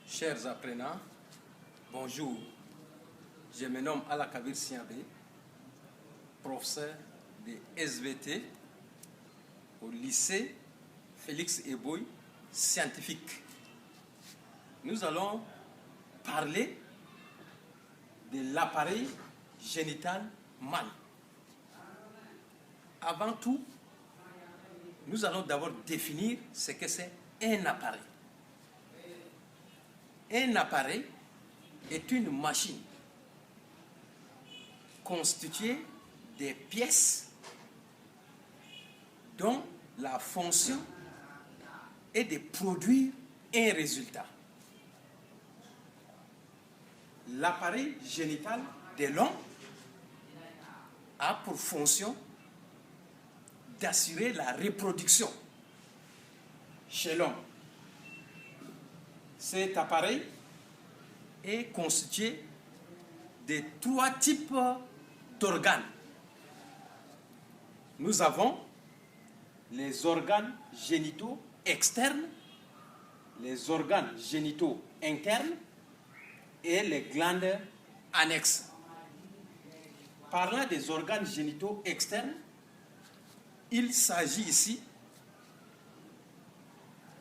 Chers apprenants, bonjour. Je me nomme Alakabir Siabe, professeur de SVT au lycée Félix Eboy, scientifique. Nous allons parler de l'appareil génital mâle. Avant tout, nous allons d'abord définir ce que c'est un appareil. Un appareil est une machine constituée des pièces dont la fonction est de produire un résultat. L'appareil génital de l'homme a pour fonction d'assurer la reproduction chez l'homme. Cet appareil est constitué de 3 types d'organes. Nous avons les organes génitaux externes, les organes génitaux internes et les glandes annexes. Parlant des organes génitaux externes, il s'agit ici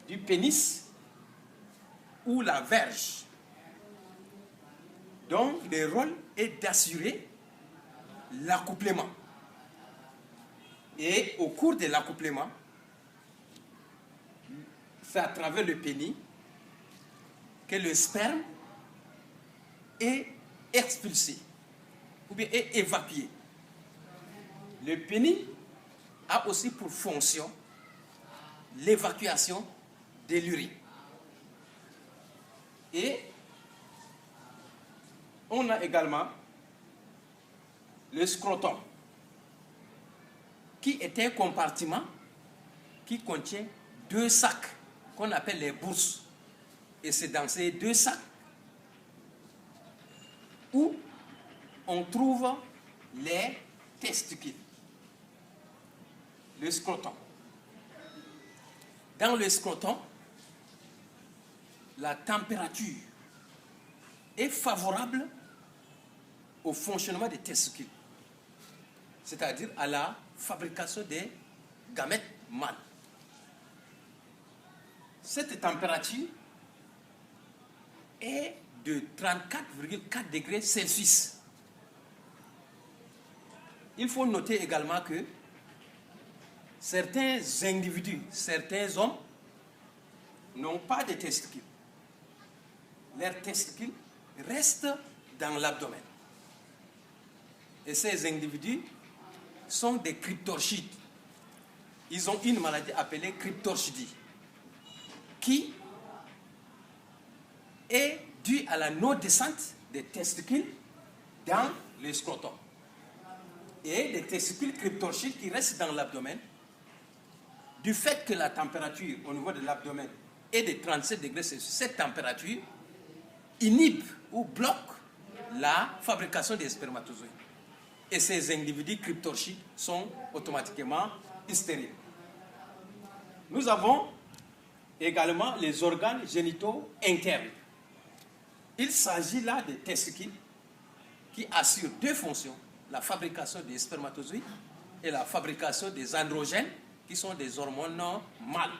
du pénis ou la verge, dont le rôle est d'assurer l'accouplement. Et au cours de l'accouplement, c'est à travers le pénis que le sperme est expulsé ou bien est évacué. Le pénis a aussi pour fonction l'évacuation de l'urine. Et on a également le scrotum, qui est un compartiment qui contient 2 sacs qu'on appelle les bourses. Et c'est dans ces 2 sacs où on trouve les testicules. Le scrotum. Dans le scrotum, la température est favorable au fonctionnement des testicules, c'est-à-dire à la fabrication des gamètes mâles. Cette température est de 34,4 degrés Celsius. Il faut noter également que certains individus, certains hommes n'ont pas de testicules. Leurs testicules restent dans l'abdomen. Et ces individus sont des cryptorchides. Ils ont une maladie appelée cryptorchidie, qui est due à la non-descente des testicules dans le scrotum. Et les testicules cryptorchides qui restent dans l'abdomen, du fait que la température au niveau de l'abdomen est de 37 degrés Celsius, cette température inhibe ou bloque la fabrication des spermatozoïdes. Et ces individus cryptorchides sont automatiquement stériles. Nous avons également les organes génitaux internes. Il s'agit là des testicules qui assurent 2 fonctions, la fabrication des spermatozoïdes et la fabrication des androgènes, qui sont des hormones mâles.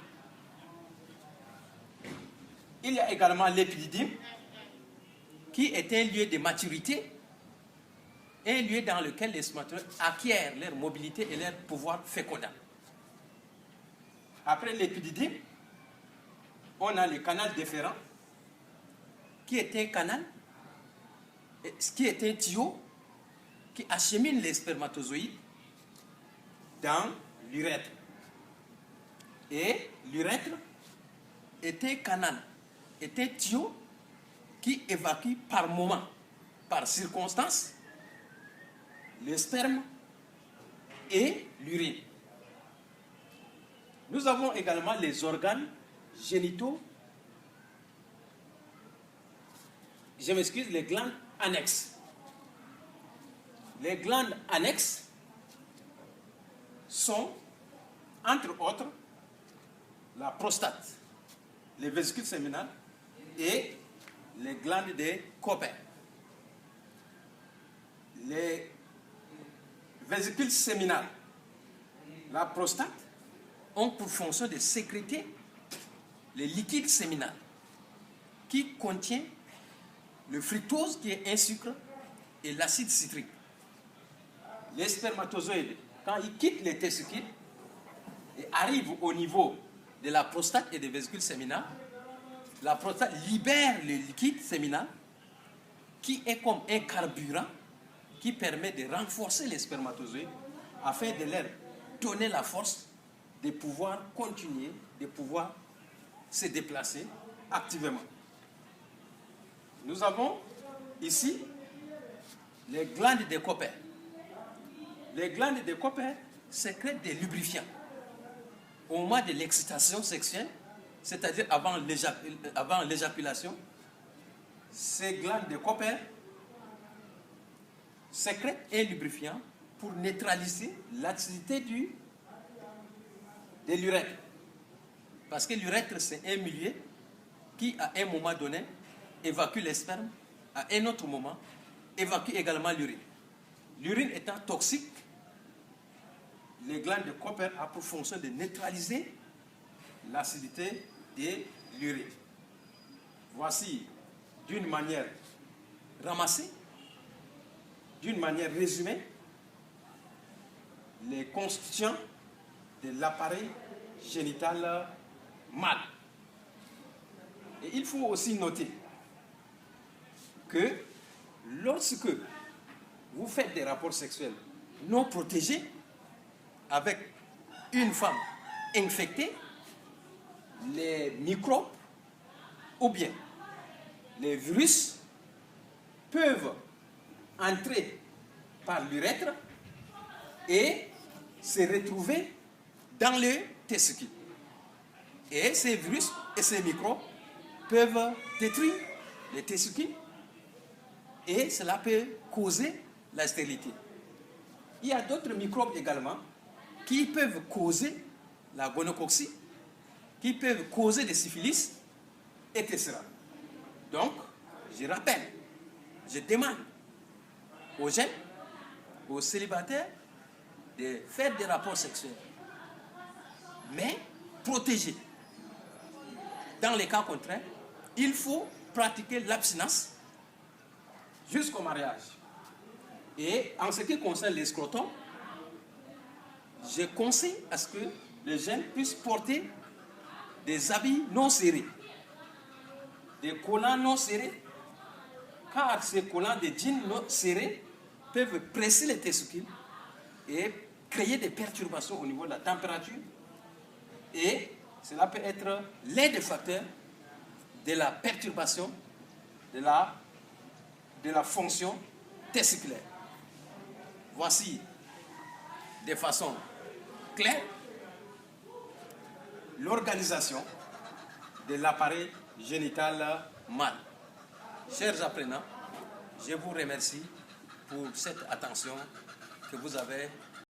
Il y a également l'épididyme, qui est un lieu de maturité, un lieu dans lequel les spermatozoïdes acquièrent leur mobilité et leur pouvoir fécondant. Après l'épididyme, on a le canal déférent, qui est un canal, qui est un tuyau qui achemine les spermatozoïdes dans l'urètre. Et l'urètre est un canal, est un tuyau qui évacue par moment, par circonstance, le sperme et l'urine. Nous avons également les organes génitaux, les glandes annexes. Les glandes annexes sont, entre autres, la prostate, les vésicules séminales et les glandes des Cooper. Les vésicules séminales, la prostate, ont pour fonction de sécréter le liquide séminal qui contient le fructose qui est un sucre et l'acide citrique. Les spermatozoïdes, quand ils quittent les testicules et arrivent au niveau de la prostate et des vésicules séminales, la prostate libère le liquide séminal qui est comme un carburant qui permet de renforcer les spermatozoïdes afin de leur donner la force de pouvoir continuer, de pouvoir se déplacer activement. Nous avons ici les glandes de Cooper. Les glandes de Cooper sécrètent des lubrifiants. Au moment de l'excitation sexuelle, c'est-à-dire avant l'éjaculation, ces glandes de Cooper sécrètent un lubrifiant pour neutraliser l'acidité de l'urètre. Parce que l'urètre, c'est un milieu qui, à un moment donné, évacue les spermes, à un autre moment, évacue également l'urine. L'urine étant toxique, les glandes de Cooper ont pour fonction de neutraliser l'acidité de l'urine. Voici, d'une manière ramassée, d'une manière résumée, les constituants de l'appareil génital mâle. Et il faut aussi noter que lorsque vous faites des rapports sexuels non protégés avec une femme infectée, les microbes ou bien les virus peuvent entrer par l'urètre et se retrouver dans le testicule. Et ces virus et ces microbes peuvent détruire les testicules et cela peut causer la stérilité. Il y a d'autres microbes également qui peuvent causer la gonococcie, qui peuvent causer des syphilis, etc. Donc, je rappelle, je demande aux jeunes, aux célibataires, de faire des rapports sexuels, mais protégés. Dans les cas contraires, il faut pratiquer l'abstinence jusqu'au mariage. Et en ce qui concerne les scrotums, je conseille à ce que les jeunes puissent porter des habits non serrés, des collants non serrés, car ces collants de jeans non serrés peuvent presser les testicules et créer des perturbations au niveau de la température, et cela peut être l'un des facteurs de la perturbation de la fonction testiculaire. Voici de façon claire l'organisation de l'appareil génital mâle. Chers apprenants, je vous remercie pour cette attention que vous avez